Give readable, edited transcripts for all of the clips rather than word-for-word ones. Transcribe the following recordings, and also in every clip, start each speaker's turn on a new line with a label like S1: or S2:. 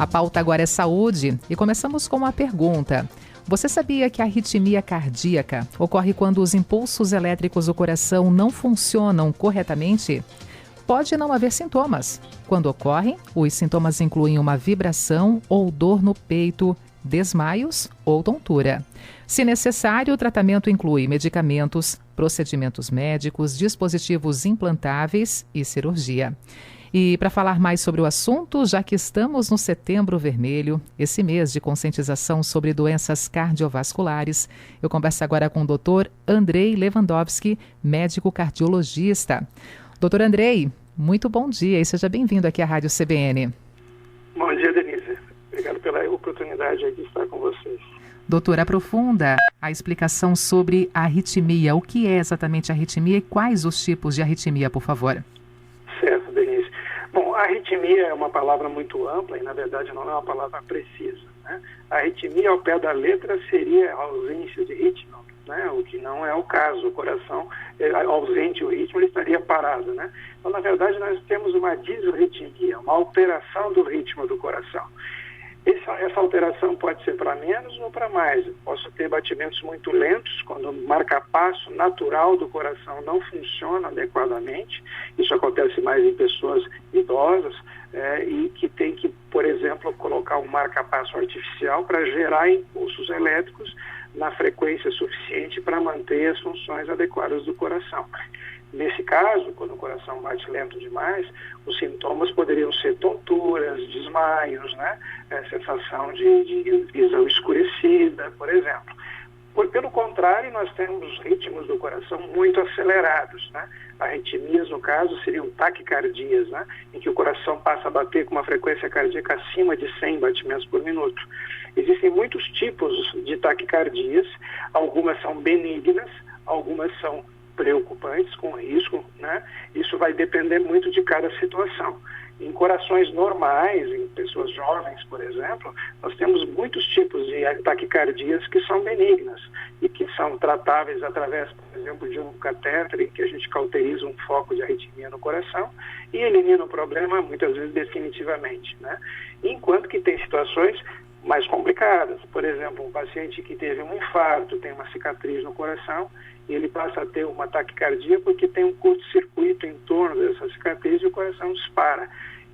S1: A pauta agora é saúde e começamos com uma pergunta. Você sabia que a arritmia cardíaca ocorre quando os impulsos elétricos do coração não funcionam corretamente? Pode não haver sintomas. Quando ocorrem, os sintomas incluem uma vibração ou dor no peito, desmaios ou tontura. Se necessário, o tratamento inclui medicamentos, procedimentos médicos, dispositivos implantáveis e cirurgia. E para falar mais sobre o assunto, já que estamos no Setembro Vermelho, esse mês de conscientização sobre doenças cardiovasculares, eu converso agora com o Dr. Andrei Lewandowski, médico cardiologista. Dr. Andrei, muito bom dia e seja bem-vindo aqui à Rádio CBN.
S2: Bom dia, Denise. Obrigado pela oportunidade de estar com vocês.
S1: Doutor, aprofunda a explicação sobre a arritmia. O que é exatamente a arritmia e quais os tipos de arritmia, por favor?
S2: Certo, Denise. Bom, a arritmia é uma palavra muito ampla e, na verdade, não é uma palavra precisa, né? A arritmia, ao pé da letra, seria a ausência de ritmo, né? O que não é o caso. O coração é ausente, o ritmo, ele estaria parado, né? Então, na verdade, nós temos uma disritmia, uma alteração do ritmo do coração. Essa alteração pode ser para menos ou para mais. Posso ter batimentos muito lentos, quando o marca-passo natural do coração não funciona adequadamente. Isso acontece mais em pessoas idosas e que tem que, por exemplo, colocar um marca-passo artificial para gerar impulsos elétricos na frequência suficiente para manter as funções adequadas do coração. Nesse caso, quando o coração bate lento demais, os sintomas poderiam ser tonturas, desmaios, né? Sensação de visão escurecida, por exemplo. Pelo contrário, nós temos ritmos do coração muito acelerados, né? Arritmias, no caso, seriam taquicardias, né? Em que o coração passa a bater com uma frequência cardíaca acima de 100 batimentos por minuto. Existem muitos tipos de taquicardias, algumas são benignas, algumas são preocupantes, com risco, né? Isso vai depender muito de cada situação. Em corações normais, em pessoas jovens, por exemplo, nós temos muitos tipos de taquicardias que são benignas e que são tratáveis através, por exemplo, de um catéter em que a gente cauteriza um foco de arritmia no coração e elimina o problema, muitas vezes definitivamente, né? Enquanto que tem situações mais complicadas. Por exemplo, um paciente que teve um infarto, tem uma cicatriz no coração, e ele passa a ter uma taquicardia porque tem um curto-circuito em torno dessa cicatriz e o coração dispara.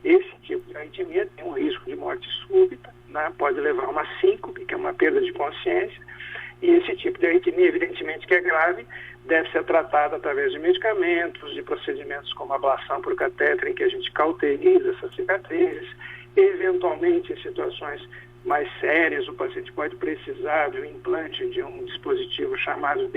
S2: Esse tipo de arritmia tem um risco de morte súbita, né? Pode levar a uma síncope, que é uma perda de consciência, e esse tipo de arritmia, evidentemente que é grave, deve ser tratado através de medicamentos, de procedimentos como ablação por catéter, em que a gente cauteriza essas cicatrizes, eventualmente em situações mais sérias, o paciente pode precisar do implante de um dispositivo chamado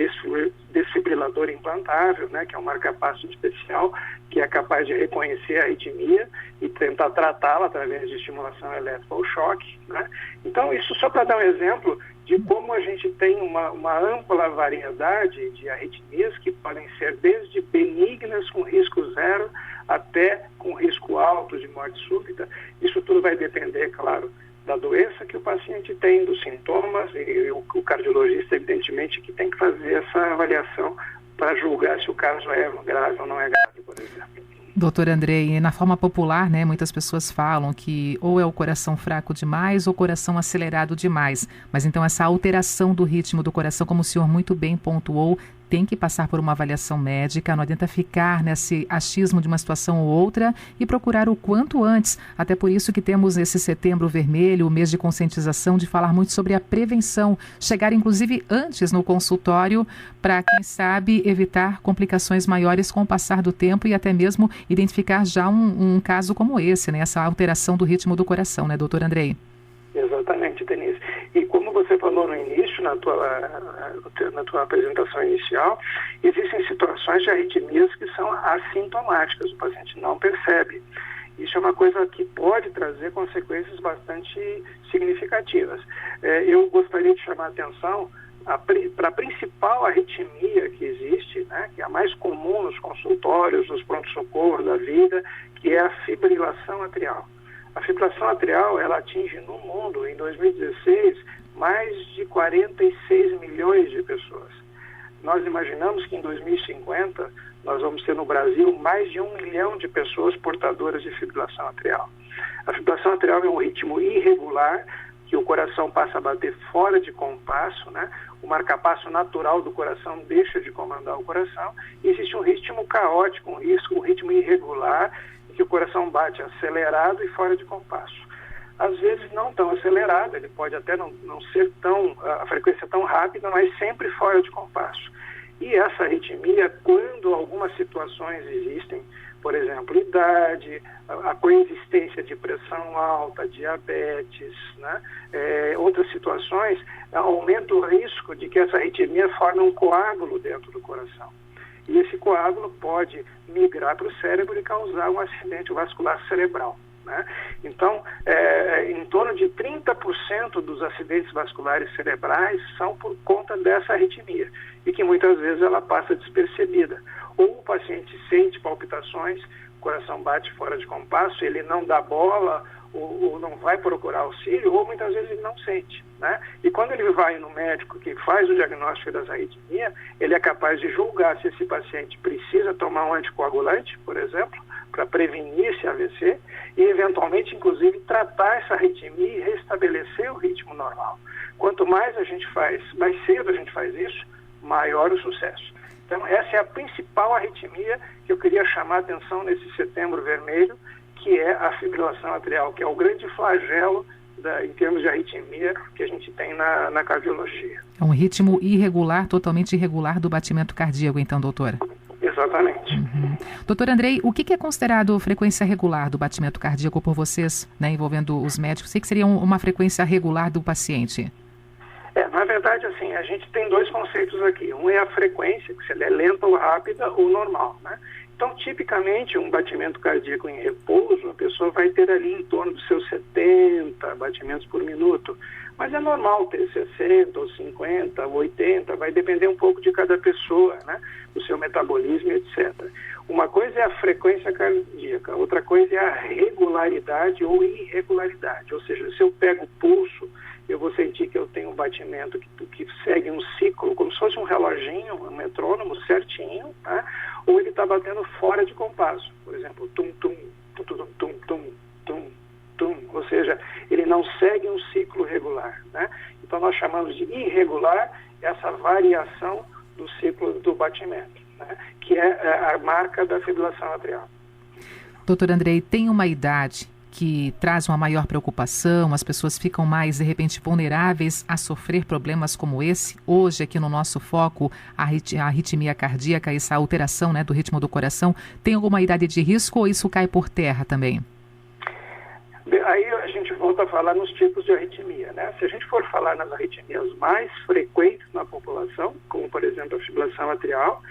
S2: desfibrilador implantável, né, que é um marca-passo especial que é capaz de reconhecer a arritmia e tentar tratá-la através de estimulação elétrica ou choque, né? Então, isso só para dar um exemplo de como a gente tem uma ampla variedade de arritmias que podem ser desde benignas com risco zero até com risco alto de morte súbita. Isso tudo vai depender, claro, da doença que o paciente tem, dos sintomas, e o cardiologista, evidentemente, que tem que fazer essa avaliação para julgar se o caso é grave ou não é grave, por exemplo.
S1: Doutor Andrei, na forma popular, né, muitas pessoas falam que ou é o coração fraco demais ou o coração acelerado demais. Mas então essa alteração do ritmo do coração, como o senhor muito bem pontuou, tem que passar por uma avaliação médica, não adianta ficar nesse achismo de uma situação ou outra e procurar o quanto antes. Até por isso que temos esse Setembro Vermelho, o mês de conscientização, de falar muito sobre a prevenção, chegar inclusive antes no consultório para, quem sabe, evitar complicações maiores com o passar do tempo e até mesmo identificar já um caso como esse, né? Essa alteração do ritmo do coração, né, doutor Andrei?
S2: Exatamente, Denise. E como você falou no início, na tua apresentação inicial, existem situações de arritmias que são assintomáticas, o paciente não percebe. Isso é uma coisa que pode trazer consequências bastante significativas. Eu gostaria de chamar a atenção para a principal arritmia que existe, né, que é a mais comum nos consultórios, nos pronto-socorro da vida, que é a fibrilação atrial. A fibrilação atrial, ela atinge no mundo, em 2016, mais de 46 milhões de pessoas. Nós imaginamos que em 2050 nós vamos ter no Brasil mais de 1 milhão de pessoas portadoras de fibrilação atrial. A fibrilação atrial é um ritmo irregular, que o coração passa a bater fora de compasso, né? O marcapasso natural do coração deixa de comandar o coração, e existe um ritmo caótico, um ritmo irregular, em que o coração bate acelerado e fora de compasso. Às vezes não tão acelerado, ele pode até não ser a frequência tão rápida, mas sempre fora de compasso. E essa arritmia, quando algumas situações existem, por exemplo, idade, a coexistência de pressão alta, diabetes, né? Outras situações, aumenta o risco de que essa arritmia forme um coágulo dentro do coração. E esse coágulo pode migrar para o cérebro e causar um acidente vascular cerebral, né? Então, em torno de 30% dos acidentes vasculares cerebrais são por conta dessa arritmia, e que muitas vezes ela passa despercebida. Ou o paciente sente palpitações, o coração bate fora de compasso, ele não dá bola, ou não vai procurar auxílio, ou muitas vezes ele não sente, né? E quando ele vai no médico que faz o diagnóstico das arritmias, ele é capaz de julgar se esse paciente precisa tomar um anticoagulante, por exemplo, para prevenir esse AVC, e eventualmente, inclusive, tratar essa arritmia e restabelecer o ritmo normal. Quanto mais mais cedo a gente faz isso, maior o sucesso. Então, essa é a principal arritmia que eu queria chamar a atenção nesse Setembro Vermelho, que é a fibrilação atrial, que é o grande flagelo em termos de arritmia que a gente tem na cardiologia.
S1: É um ritmo irregular, totalmente irregular do batimento cardíaco, então, doutora?
S2: Exatamente.
S1: Uhum. Doutor Andrei, o que é considerado frequência regular do batimento cardíaco por vocês, né, envolvendo os médicos? Sei que seria uma frequência regular do paciente.
S2: Na verdade, assim, a gente tem dois conceitos aqui. Um é a frequência, que se ela é lenta ou rápida ou normal, né? Então, tipicamente, um batimento cardíaco em repouso, a pessoa vai ter ali em torno dos seus 70 batimentos por minuto. Mas é normal ter 60 ou 50, 80, vai depender um pouco de cada pessoa, né? Do seu metabolismo, etc. Uma coisa é a frequência cardíaca, outra coisa é a regularidade ou irregularidade. Ou seja, se eu pego o pulso, eu vou sentir que eu tenho um batimento que segue um ciclo, como se fosse um reloginho, um metrônomo certinho, tá? Ou ele está batendo fora de compasso. Por exemplo, tum-tum, tum-tum, tum-tum, tum. Ou seja, ele não segue um ciclo regular, né? Então, nós chamamos de irregular essa variação do ciclo do batimento, né? Que é a marca da fibrilação atrial.
S1: Doutor Andrei, tem uma idade que traz uma maior preocupação, as pessoas ficam mais, de repente, vulneráveis a sofrer problemas como esse? Hoje, aqui no nosso foco, a arritmia cardíaca, essa alteração, né, do ritmo do coração, tem alguma idade de risco ou isso cai por terra também?
S2: Aí a gente volta a falar nos tipos de arritmia, né? Se a gente for falar nas arritmias mais frequentes na população, como, por exemplo, a fibrilação atrial,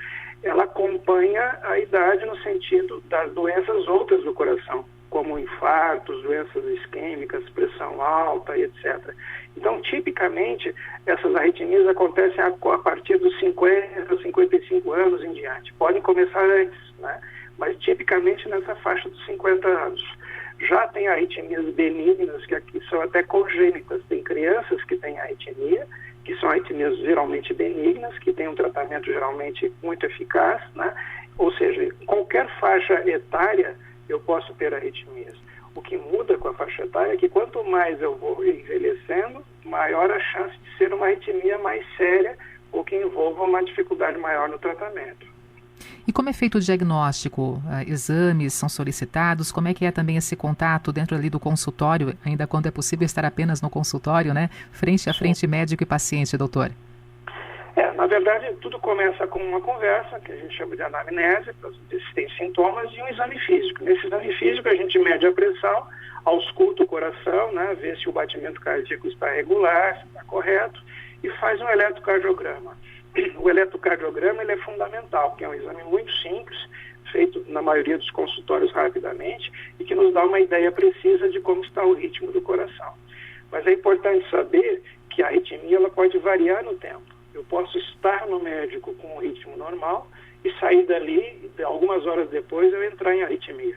S2: ela acompanha a idade no sentido das doenças outras do coração, como infartos, doenças isquêmicas, pressão alta, etc. Então, tipicamente, essas arritmias acontecem a partir dos 50, 55 anos em diante. Podem começar antes, né? Mas tipicamente nessa faixa dos 50 anos. Já tem arritmias benignas, que aqui são até congênitas. Tem crianças que têm arritmia, que são arritmias geralmente benignas, que têm um tratamento geralmente muito eficaz, né? Ou seja, em qualquer faixa etária, eu posso ter arritmias. O que muda com a faixa etária é que quanto mais eu vou envelhecendo, maior a chance de ser uma arritmia mais séria ou que envolva uma dificuldade maior no tratamento.
S1: E como é feito o diagnóstico? Exames são solicitados? Como é que é também esse contato dentro ali do consultório, ainda quando é possível estar apenas no consultório, né? Frente a frente, médico e paciente, doutor?
S2: Na verdade, tudo começa com uma conversa, que a gente chama de anamnese, para ver se tem sintomas, e um exame físico. Nesse exame físico, a gente mede a pressão, ausculta o coração, né, vê se o batimento cardíaco está regular, se está correto, e faz um eletrocardiograma. O eletrocardiograma ele é fundamental, porque é um exame muito simples, feito na maioria dos consultórios rapidamente, e que nos dá uma ideia precisa de como está o ritmo do coração. Mas é importante saber que a arritmia ela pode variar no tempo. Eu posso estar no médico com um ritmo normal e sair dali, algumas horas depois, eu entrar em arritmia.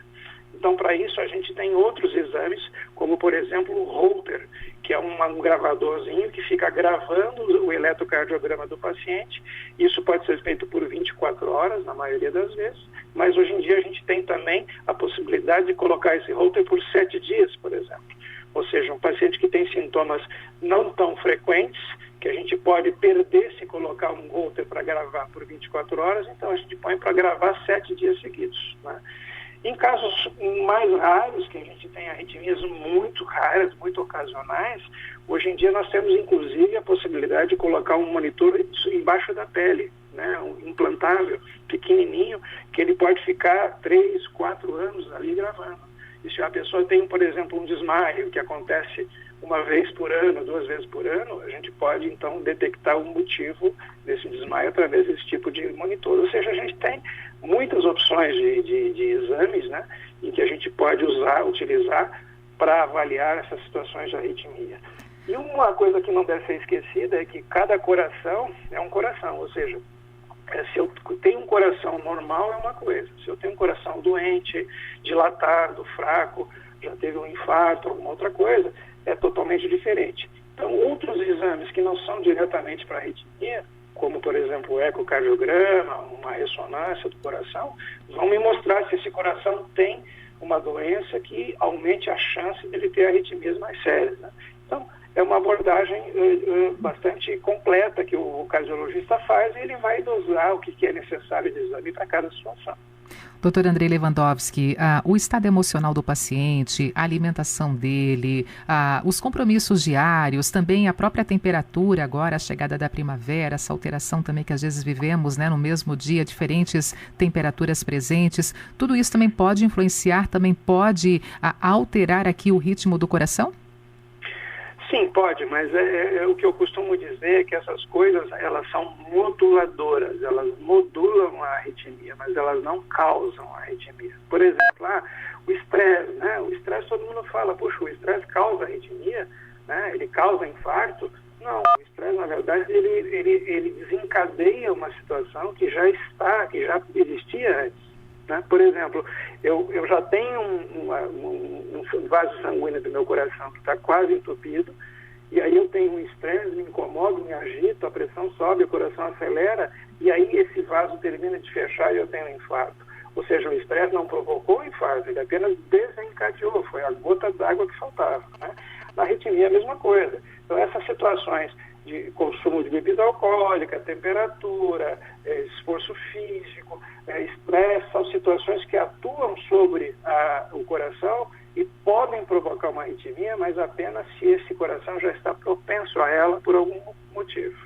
S2: Então, para isso, a gente tem outros exames, como, por exemplo, o Holter, que é um gravadorzinho que fica gravando o eletrocardiograma do paciente. Isso pode ser feito por 24 horas, na maioria das vezes, mas hoje em dia a gente tem também a possibilidade de colocar esse Holter por 7 dias, por exemplo. Ou seja, um paciente que tem sintomas não tão frequentes, que a gente pode perder se colocar um Holter para gravar por 24 horas, então a gente põe para gravar 7 dias seguidos, né? Em casos mais raros, que a gente tem arritmias muito raras, muito ocasionais, hoje em dia nós temos inclusive a possibilidade de colocar um monitor embaixo da pele, né, um implantável, pequenininho, que ele pode ficar 3, 4 anos ali gravando. E se a pessoa tem, por exemplo, um desmaio, que acontece uma vez por ano, 2 vezes por ano, a gente pode, então, detectar o motivo desse desmaio através desse tipo de monitor. Ou seja, a gente tem muitas opções de exames, né, em que a gente pode utilizar para avaliar essas situações de arritmia. E uma coisa que não deve ser esquecida é que cada coração é um coração, ou seja, se eu tenho um coração normal é uma coisa, se eu tenho um coração doente, dilatado, fraco, já teve um infarto, alguma outra coisa, é totalmente diferente. Então, outros exames que não são diretamente para arritmia, como, por exemplo, o ecocardiograma, uma ressonância do coração, vão me mostrar se esse coração tem uma doença que aumente a chance dele ter arritmias mais sérias, né? Então, é uma abordagem bastante completa que o cardiologista faz e ele vai dosar o que é necessário de exame para cada situação.
S1: Dr. Andrei Lewandowski, o estado emocional do paciente, a alimentação dele, os compromissos diários, também a própria temperatura agora, a chegada da primavera, essa alteração também que às vezes vivemos, né, no mesmo dia, diferentes temperaturas presentes, tudo isso também pode influenciar, também pode alterar aqui o ritmo do coração?
S2: Sim, pode, mas o que eu costumo dizer é que essas coisas, elas são moduladoras, elas modulam a arritmia, mas elas não causam a arritmia. Por exemplo, o estresse, né? O estresse todo mundo fala, puxa, o estresse causa arritmia, né? Ele causa infarto. Não, o estresse, na verdade, ele desencadeia uma situação que já existia antes. Né? Por exemplo, eu já tenho um vaso sanguíneo do meu coração que está quase entupido, e aí eu tenho um estresse, me incomodo, me agito, a pressão sobe, o coração acelera, e aí esse vaso termina de fechar e eu tenho um infarto. Ou seja, o estresse não provocou o infarto, ele apenas desencadeou, foi a gota d'água que faltava. Né? Na arritmia é a mesma coisa. Então essas situações de consumo de bebida alcoólica, temperatura, esforço físico, estresse, são situações que atuam sobre o coração e podem provocar uma arritmia, mas apenas se esse coração já está propenso a ela por algum motivo.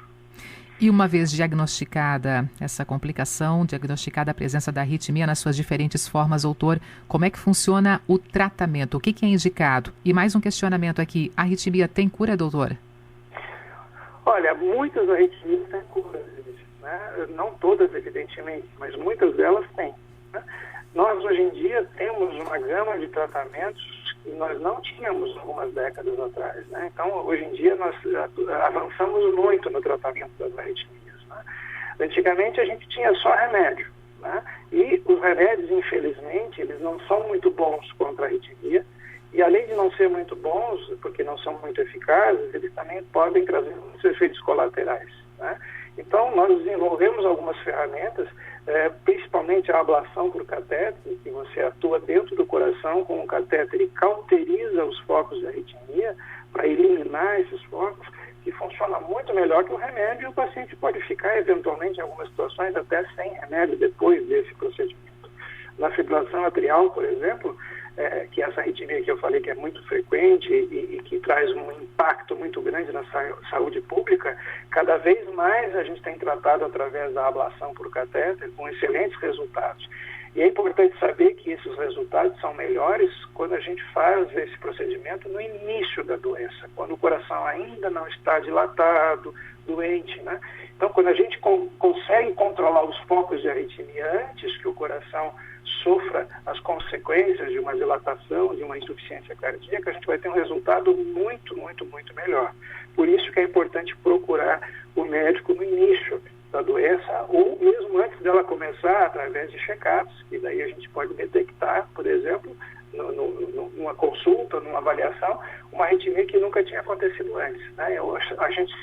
S1: E uma vez diagnosticada essa complicação, diagnosticada a presença da arritmia nas suas diferentes formas, doutor, como é que funciona o tratamento? O que é indicado? E mais um questionamento aqui, a arritmia tem cura, doutor?
S2: Olha, muitas arritmias têm cura, né? Não todas, evidentemente, mas muitas delas têm. Né? Nós, hoje em dia, temos uma gama de tratamentos que nós não tínhamos algumas décadas atrás. Né? Então, hoje em dia, nós avançamos muito no tratamento das arritmias. Né? Antigamente, a gente tinha só remédio. Né? E os remédios, infelizmente, eles não são muito bons contra a arritmia. E além de não ser muito bons, porque não são muito eficazes, eles também podem trazer muitos efeitos colaterais. Né? Então, nós desenvolvemos algumas ferramentas, principalmente a ablação por catéter, que você atua dentro do coração com um catéter e cauteriza os focos de arritmia para eliminar esses focos, que funciona muito melhor que o remédio, e o paciente pode ficar, eventualmente, em algumas situações, até sem remédio depois desse procedimento. Na fibrilação atrial, por exemplo, que essa arritmia que eu falei que é muito frequente e que traz um impacto muito grande na saúde pública, cada vez mais a gente tem tratado através da ablação por catéter com excelentes resultados. E é importante saber que esses resultados são melhores quando a gente faz esse procedimento no início da doença, quando o coração ainda não está dilatado, doente, né? Então, quando a gente consegue controlar os focos de arritmia antes que o coração sofra as consequências de uma dilatação, de uma insuficiência cardíaca, a gente vai ter um resultado muito, muito, muito melhor. Por isso que é importante procurar o médico no início da doença ou mesmo antes dela começar, através de check-ups, e daí a gente pode detectar, por exemplo, numa consulta, numa avaliação, uma arritmia que nunca tinha acontecido antes, né? A gente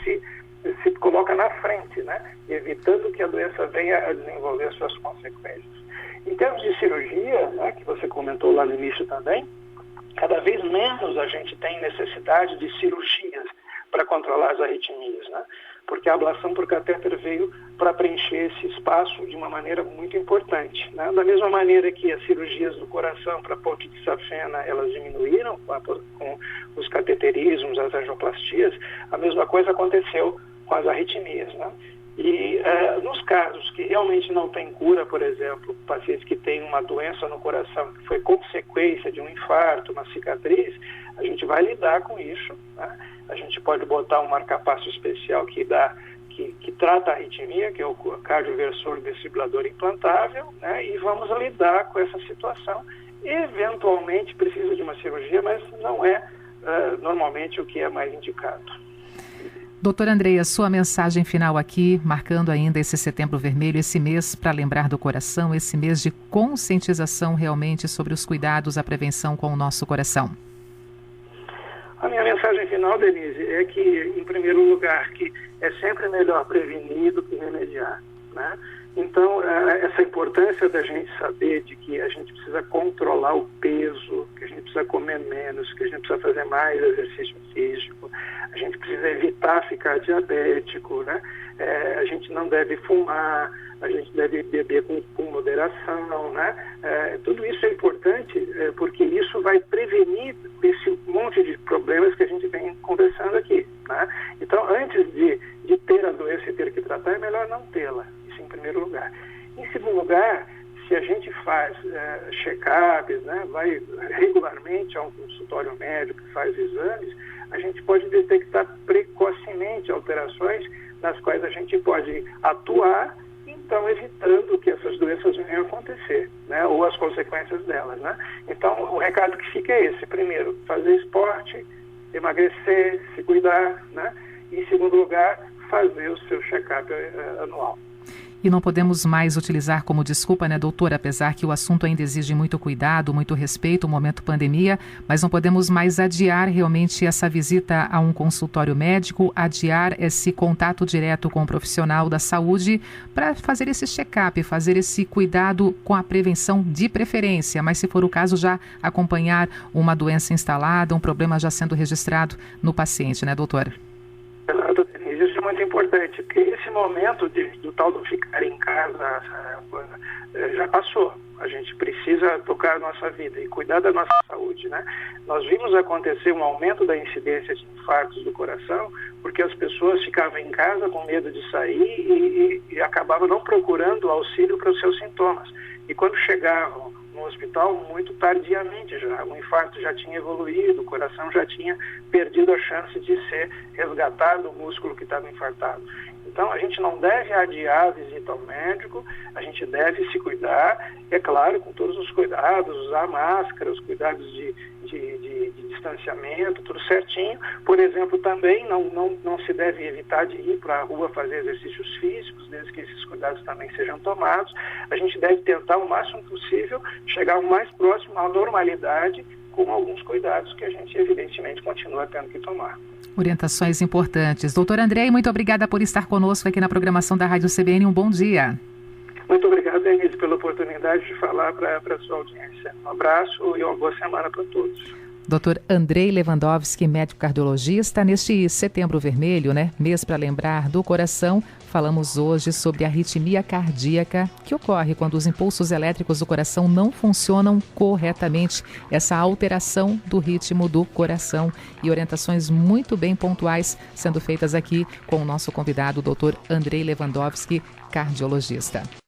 S2: se coloca na frente, né? Evitando que a doença venha a desenvolver suas consequências. Em termos de cirurgia, né, que você comentou lá no início também, cada vez menos a gente tem necessidade de cirurgias para controlar as arritmias, né? Porque a ablação por catéter veio para preencher esse espaço de uma maneira muito importante, né? Da mesma maneira que as cirurgias do coração para ponte de safena, elas diminuíram com os cateterismos, as angioplastias, a mesma coisa aconteceu com as arritmias, né? E nos casos que realmente não tem cura, por exemplo, pacientes que têm uma doença no coração que foi consequência de um infarto, uma cicatriz, a gente vai lidar com isso, né? A gente pode botar um marcapasso especial que trata a arritmia, que é o cardioversor desfibrilador implantável, né? E vamos lidar com essa situação. Eventualmente precisa de uma cirurgia, mas não é normalmente o que é mais indicado.
S1: Doutora Andreia, sua mensagem final aqui, marcando ainda esse Setembro Vermelho, esse mês para lembrar do coração, esse mês de conscientização realmente sobre os cuidados, a prevenção com o nosso coração.
S2: A minha mensagem final, Denise, é que, em primeiro lugar, que é sempre melhor prevenir do que remediar, né? Então, essa importância da gente saber de que a gente precisa controlar o peso, que a gente precisa comer menos, que a gente precisa fazer mais exercício físico, a gente precisa evitar ficar diabético, né? A gente não deve fumar, a gente deve beber com moderação, né? Tudo isso é importante porque isso vai prevenir esse monte de problemas que a gente vem conversando aqui, né? Então, antes de ter a doença e ter que tratar, é melhor não tê-la. Em primeiro lugar. Em segundo lugar, se a gente faz check-ups, né, vai regularmente a um consultório médico, faz exames, a gente pode detectar precocemente alterações nas quais a gente pode atuar, então evitando que essas doenças venham a acontecer, né, ou as consequências delas, né? Então, o recado que fica é esse. Primeiro, fazer esporte, emagrecer, se cuidar, né? E, em segundo lugar, fazer o seu check-up anual.
S1: E não podemos mais utilizar como desculpa, né, doutora, apesar que o assunto ainda exige muito cuidado, muito respeito, o momento pandemia, mas não podemos mais adiar realmente essa visita a um consultório médico, adiar esse contato direto com o profissional da saúde para fazer esse check-up, fazer esse cuidado com a prevenção de preferência, mas se for o caso já acompanhar uma doença instalada, um problema já sendo registrado no paciente, né, doutora?
S2: Isso é muito importante, porque esse momento do tal do ficar em casa já passou. A gente precisa tocar a nossa vida e cuidar da nossa saúde, né? Nós vimos acontecer um aumento da incidência de infartos do coração, porque as pessoas ficavam em casa com medo de sair e acabavam não procurando auxílio para os seus sintomas. E quando chegavam no hospital, muito tardiamente já, o infarto já tinha evoluído, o coração já tinha perdido a chance de ser resgatado o músculo que estava infartado. Então, a gente não deve adiar a visita ao médico, a gente deve se cuidar, é claro, com todos os cuidados, usar máscara, os cuidados de distanciamento, tudo certinho. Por exemplo, também não se deve evitar de ir para a rua fazer exercícios físicos, desde que esses cuidados também sejam tomados. A gente deve tentar, o máximo possível, chegar o mais próximo à normalidade, com alguns cuidados que a gente, evidentemente, continua tendo que tomar.
S1: Orientações importantes. Doutora Andrei, muito obrigada por estar conosco aqui na programação da Rádio CBN. Um bom dia.
S2: Muito obrigado, Denise, pela oportunidade de falar para a sua audiência. Um abraço e uma boa semana para todos.
S1: Dr. Andrei Lewandowski, médico cardiologista, neste Setembro Vermelho, né, mês para lembrar do coração, falamos hoje sobre a arritmia cardíaca que ocorre quando os impulsos elétricos do coração não funcionam corretamente, essa alteração do ritmo do coração e orientações muito bem pontuais sendo feitas aqui com o nosso convidado, Dr. Andrei Lewandowski, cardiologista.